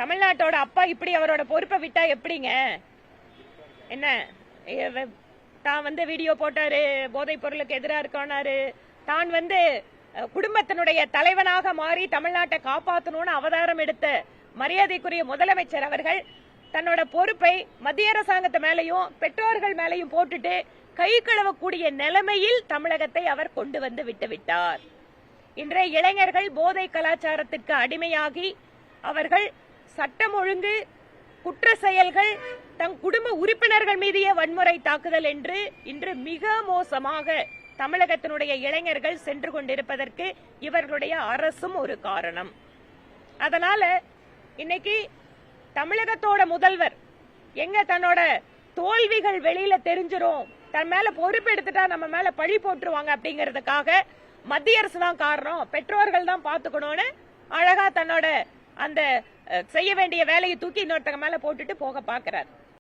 தமிழ்நாட்டோட அப்பா இப்படி அவரோட பொறுப்பை விட்டா எப்படிங்க? என்ன தான் வீடியோ போட்டாரு, போதைப் பொருளுக்கு எதிராக இருக்கானாரு, தான் குடும்பத்தினுடைய தலைவனாக மாறி தமிழ்நாட்டை காப்பாற்றணும்னு அவதாரம் எடுத்த மரியாதைக்குரிய முதலமைச்சர் அவர்கள் தன்னோட பொறுப்பை மத்திய அரசாங்கத்து மேலையும் பெற்றோர்கள் மேலையும் போட்டுட்டு கை கழுவக்கூடிய நிலைமையில் தமிழகத்தை அவர் கொண்டு வந்து விட்டுவிட்டார். இன்றைய இளைஞர்கள் போதை கலாச்சாரத்திற்கு அடிமையாகி அவர்கள் சட்டம் ஒழுங்கு குற்ற செயல்கள் தம் குடும்ப உறுப்பினர்கள் மீதிய வன்முறை தாக்குதல் என்று இன்று மிக மோசமாக தமிழகத்தினுடைய இளைஞர்கள் சென்று கொண்டிருப்பதற்கு இவர்களுடைய அரசும் ஒரு காரணம். அதனால இன்னைக்கு தமிழகத்தோட முதல்வர் எங்க தன்னோட தோல்விகள் வெளியில தெரிஞ்சிரும், தன் மேல பொறுப்பு எடுத்துட்டா நம்ம மேல பழி போட்டுருவாங்க அப்படிங்கறதுக்காக மத்திய அரசு தான் காரணம், பெற்றோர்கள் தான் பாத்துக்கணும்னு அழகா தன்னோட அந்த செய்ய வேண்டிய வேலையை தூக்கி இன்னொருத்தங்க மேல போட்டுட்டு போக பாக்குறாரு.